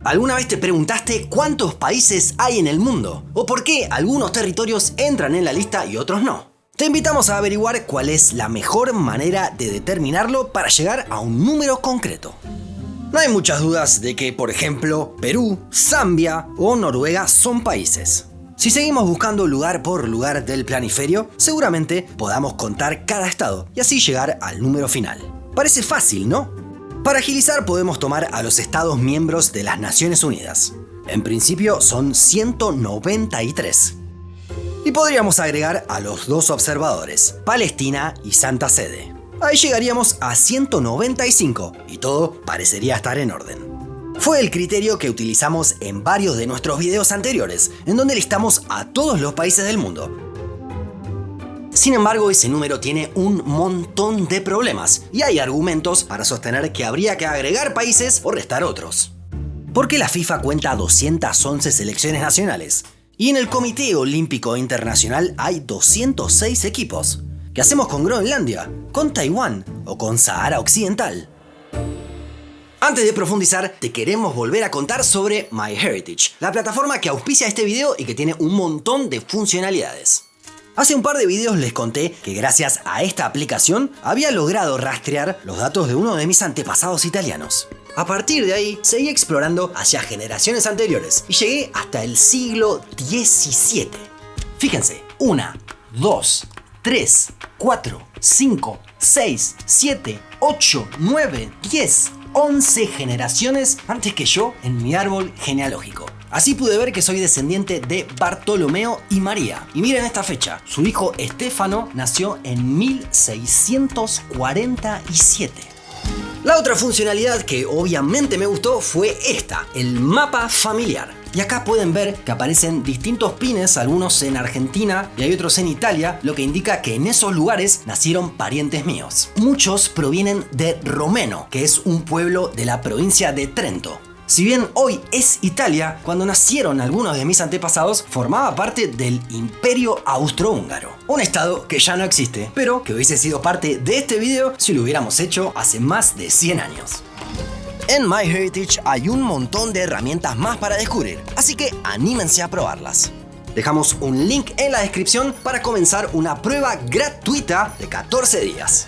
¿Alguna vez te preguntaste cuántos países hay en el mundo? ¿O por qué algunos territorios entran en la lista y otros no? Te invitamos a averiguar cuál es la mejor manera de determinarlo para llegar a un número concreto. No hay muchas dudas de que, por ejemplo, Perú, Zambia o Noruega son países. Si seguimos buscando lugar por lugar del planiferio, seguramente podamos contar cada estado y así llegar al número final. Parece fácil, ¿no? Para agilizar podemos tomar a los estados miembros de las Naciones Unidas. En principio son 193. Y podríamos agregar a los dos observadores, Palestina y Santa Sede. Ahí llegaríamos a 195 y todo parecería estar en orden. Fue el criterio que utilizamos en varios de nuestros videos anteriores, en donde listamos a todos los países del mundo. Sin embargo, ese número tiene un montón de problemas y hay argumentos para sostener que habría que agregar países o restar otros. Porque la FIFA cuenta 211 selecciones nacionales y en el Comité Olímpico Internacional hay 206 equipos. ¿Qué hacemos con Groenlandia, con Taiwán o con Sahara Occidental? Antes de profundizar, te queremos volver a contar sobre MyHeritage, la plataforma que auspicia este video y que tiene un montón de funcionalidades. Hace un par de videos les conté que gracias a esta aplicación había logrado rastrear los datos de uno de mis antepasados italianos. A partir de ahí, seguí explorando hacia generaciones anteriores y llegué hasta el siglo XVII. Fíjense, 1, 2, 3, 4, 5, 6, 7, 8, 9, 10, 11 generaciones antes que yo en mi árbol genealógico. Así pude ver que soy descendiente de Bartolomeo y María. Y miren esta fecha, su hijo Estéfano nació en 1647. La otra funcionalidad que obviamente me gustó fue esta, el mapa familiar. Y acá pueden ver que aparecen distintos pines, algunos en Argentina y hay otros en Italia, lo que indica que en esos lugares nacieron parientes míos. Muchos provienen de Romeno, que es un pueblo de la provincia de Trento. Si bien hoy es Italia, cuando nacieron algunos de mis antepasados formaba parte del Imperio Austrohúngaro, un estado que ya no existe, pero que hubiese sido parte de este video si lo hubiéramos hecho hace más de 100 años. En MyHeritage hay un montón de herramientas más para descubrir, así que anímense a probarlas. Dejamos un link en la descripción para comenzar una prueba gratuita de 14 días.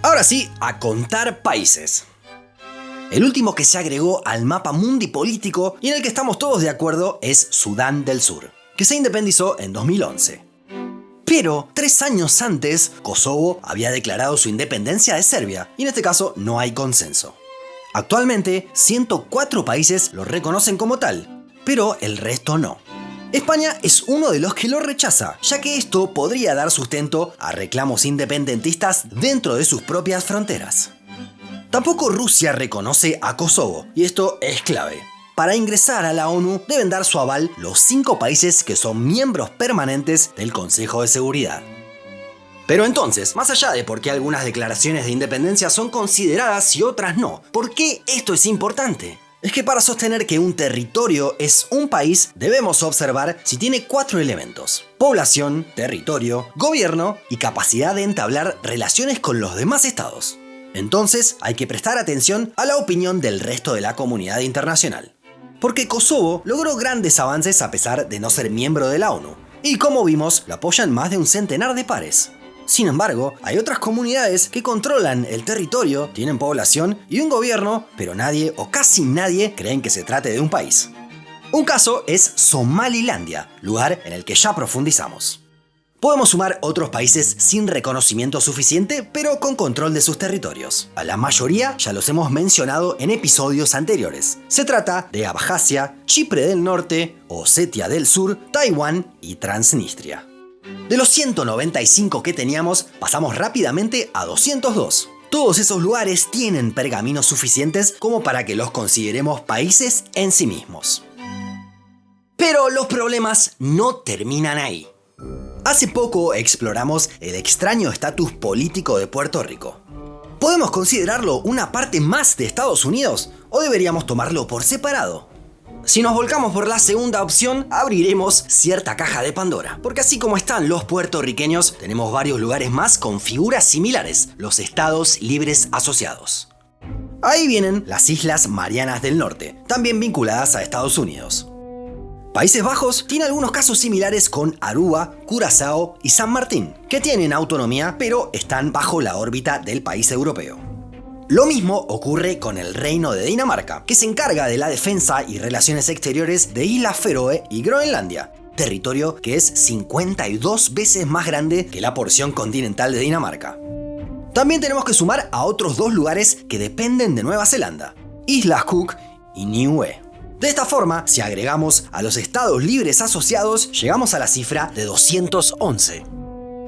Ahora sí, a contar países. El último que se agregó al mapa mundipolítico y en el que estamos todos de acuerdo es Sudán del Sur, que se independizó en 2011. Pero 3 años antes, Kosovo había declarado su independencia de Serbia y en este caso no hay consenso. Actualmente, 104 países lo reconocen como tal, pero el resto no. España es uno de los que lo rechaza, ya que esto podría dar sustento a reclamos independentistas dentro de sus propias fronteras. Tampoco Rusia reconoce a Kosovo, y esto es clave. Para ingresar a la ONU deben dar su aval los 5 países que son miembros permanentes del Consejo de Seguridad. Pero entonces, más allá de por qué algunas declaraciones de independencia son consideradas y otras no, ¿por qué esto es importante? Es que para sostener que un territorio es un país, debemos observar si tiene 4 elementos: población, territorio, gobierno y capacidad de entablar relaciones con los demás estados. Entonces, hay que prestar atención a la opinión del resto de la comunidad internacional. Porque Kosovo logró grandes avances a pesar de no ser miembro de la ONU, y como vimos, lo apoyan más de un centenar de pares. Sin embargo, hay otras comunidades que controlan el territorio, tienen población y un gobierno, pero nadie o casi nadie creen que se trate de un país. Un caso es Somalilandia, lugar en el que ya profundizamos. Podemos sumar otros países sin reconocimiento suficiente, pero con control de sus territorios. A la mayoría ya los hemos mencionado en episodios anteriores. Se trata de Abjasia, Chipre del Norte, Osetia del Sur, Taiwán y Transnistria. De los 195 que teníamos, pasamos rápidamente a 202. Todos esos lugares tienen pergaminos suficientes como para que los consideremos países en sí mismos. Pero los problemas no terminan ahí. Hace poco exploramos el extraño estatus político de Puerto Rico. ¿Podemos considerarlo una parte más de Estados Unidos o deberíamos tomarlo por separado? Si nos volcamos por la segunda opción, abriremos cierta caja de Pandora, porque así como están los puertorriqueños, tenemos varios lugares más con figuras similares, los Estados Libres Asociados. Ahí vienen las Islas Marianas del Norte, también vinculadas a Estados Unidos. Países Bajos tiene algunos casos similares con Aruba, Curazao y San Martín, que tienen autonomía pero están bajo la órbita del país europeo. Lo mismo ocurre con el Reino de Dinamarca, que se encarga de la defensa y relaciones exteriores de Islas Feroe y Groenlandia, territorio que es 52 veces más grande que la porción continental de Dinamarca. También tenemos que sumar a otros dos lugares que dependen de Nueva Zelanda, Islas Cook y Niue. De esta forma, si agregamos a los estados libres asociados, llegamos a la cifra de 211.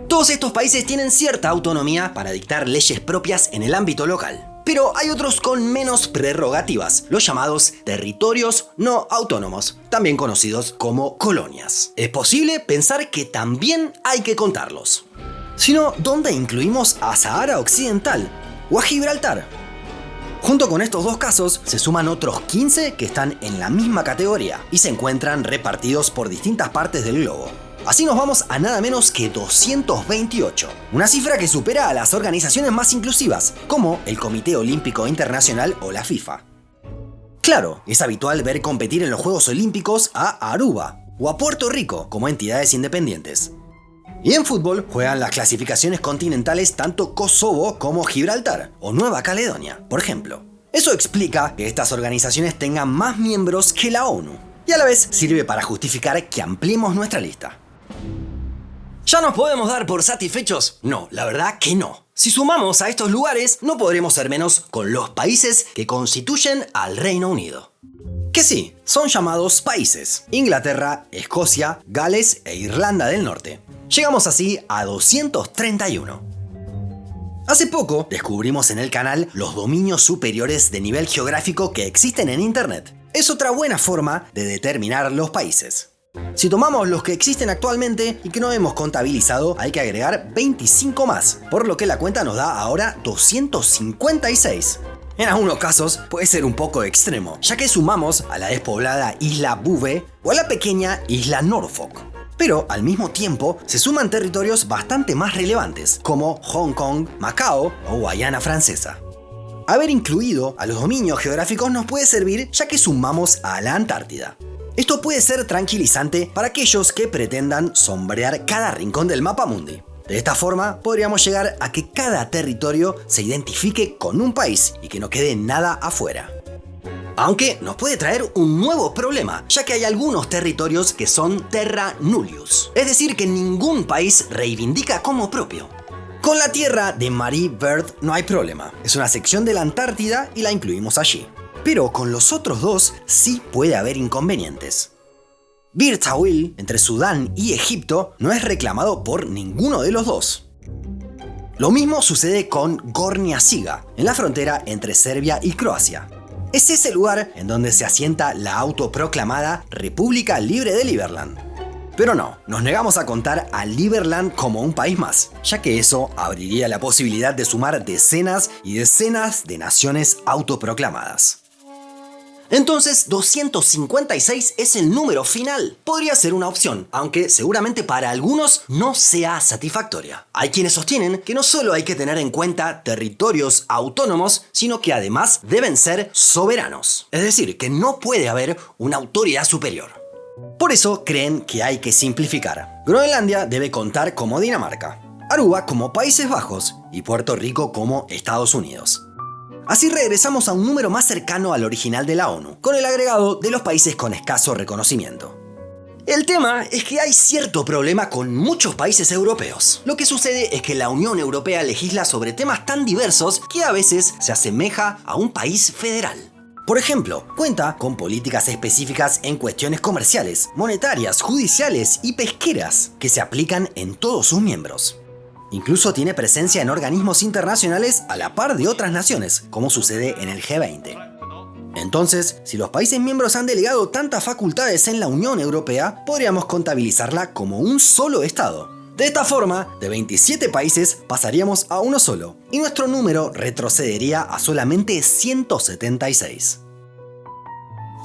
Todos estos países tienen cierta autonomía para dictar leyes propias en el ámbito local. Pero hay otros con menos prerrogativas, los llamados territorios no autónomos, también conocidos como colonias. Es posible pensar que también hay que contarlos. Si no, ¿dónde incluimos a Sahara Occidental o a Gibraltar? Junto con estos dos casos, se suman otros 15 que están en la misma categoría y se encuentran repartidos por distintas partes del globo. Así nos vamos a nada menos que 228, una cifra que supera a las organizaciones más inclusivas, como el Comité Olímpico Internacional o la FIFA. Claro, es habitual ver competir en los Juegos Olímpicos a Aruba o a Puerto Rico como entidades independientes. Y en fútbol juegan las clasificaciones continentales tanto Kosovo como Gibraltar o Nueva Caledonia, por ejemplo. Eso explica que estas organizaciones tengan más miembros que la ONU, y a la vez sirve para justificar que ampliemos nuestra lista. ¿Ya nos podemos dar por satisfechos? No, la verdad que no. Si sumamos a estos lugares, no podremos ser menos con los países que constituyen al Reino Unido. Que sí, son llamados países: Inglaterra, Escocia, Gales e Irlanda del Norte. Llegamos así a 231. Hace poco descubrimos en el canal los dominios superiores de nivel geográfico que existen en Internet. Es otra buena forma de determinar los países. Si tomamos los que existen actualmente y que no hemos contabilizado, hay que agregar 25 más, por lo que la cuenta nos da ahora 256. En algunos casos puede ser un poco extremo, ya que sumamos a la despoblada isla Bouvet o a la pequeña isla Norfolk. Pero al mismo tiempo se suman territorios bastante más relevantes, como Hong Kong, Macao o Guayana Francesa. Haber incluido a los dominios geográficos nos puede servir ya que sumamos a la Antártida. Esto puede ser tranquilizante para aquellos que pretendan sombrear cada rincón del mapa mundi. De esta forma podríamos llegar a que cada territorio se identifique con un país y que no quede nada afuera. Aunque nos puede traer un nuevo problema, ya que hay algunos territorios que son terra nullius, es decir, que ningún país reivindica como propio. Con la tierra de Marie Byrd no hay problema, es una sección de la Antártida y la incluimos allí. Pero con los otros dos sí puede haber inconvenientes. Bir Tawil, entre Sudán y Egipto, no es reclamado por ninguno de los dos. Lo mismo sucede con Gornja Siga, en la frontera entre Serbia y Croacia. Es ese lugar en donde se asienta la autoproclamada República Libre de Liberland. Pero no, nos negamos a contar a Liberland como un país más, ya que eso abriría la posibilidad de sumar decenas y decenas de naciones autoproclamadas. Entonces, 256 es el número final. Podría ser una opción, aunque seguramente para algunos no sea satisfactoria. Hay quienes sostienen que no solo hay que tener en cuenta territorios autónomos, sino que además deben ser soberanos. Es decir, que no puede haber una autoridad superior. Por eso creen que hay que simplificar. Groenlandia debe contar como Dinamarca, Aruba como Países Bajos y Puerto Rico como Estados Unidos. Así regresamos a un número más cercano al original de la ONU, con el agregado de los países con escaso reconocimiento. El tema es que hay cierto problema con muchos países europeos. Lo que sucede es que la Unión Europea legisla sobre temas tan diversos que a veces se asemeja a un país federal. Por ejemplo, cuenta con políticas específicas en cuestiones comerciales, monetarias, judiciales y pesqueras que se aplican en todos sus miembros. Incluso tiene presencia en organismos internacionales a la par de otras naciones, como sucede en el G20. Entonces, si los países miembros han delegado tantas facultades en la Unión Europea, podríamos contabilizarla como un solo Estado. De esta forma, de 27 países pasaríamos a uno solo, y nuestro número retrocedería a solamente 176.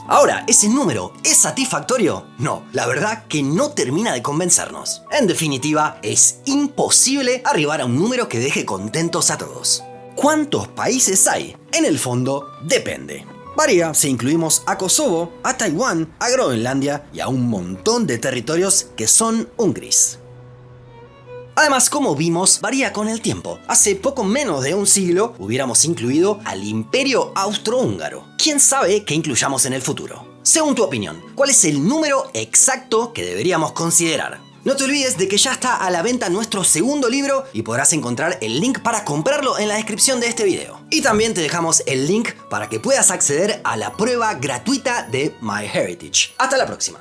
Ahora, ¿ese número es satisfactorio? No, la verdad que no termina de convencernos. En definitiva, es imposible arribar a un número que deje contentos a todos. ¿Cuántos países hay? En el fondo, depende. Varía si incluimos a Kosovo, a Taiwán, a Groenlandia y a un montón de territorios que son un gris. Además, como vimos, varía con el tiempo. Hace poco menos de un siglo hubiéramos incluido al Imperio Austrohúngaro. ¿Quién sabe qué incluyamos en el futuro? Según tu opinión, ¿cuál es el número exacto que deberíamos considerar? No te olvides de que ya está a la venta nuestro segundo libro y podrás encontrar el link para comprarlo en la descripción de este video. Y también te dejamos el link para que puedas acceder a la prueba gratuita de MyHeritage. Hasta la próxima.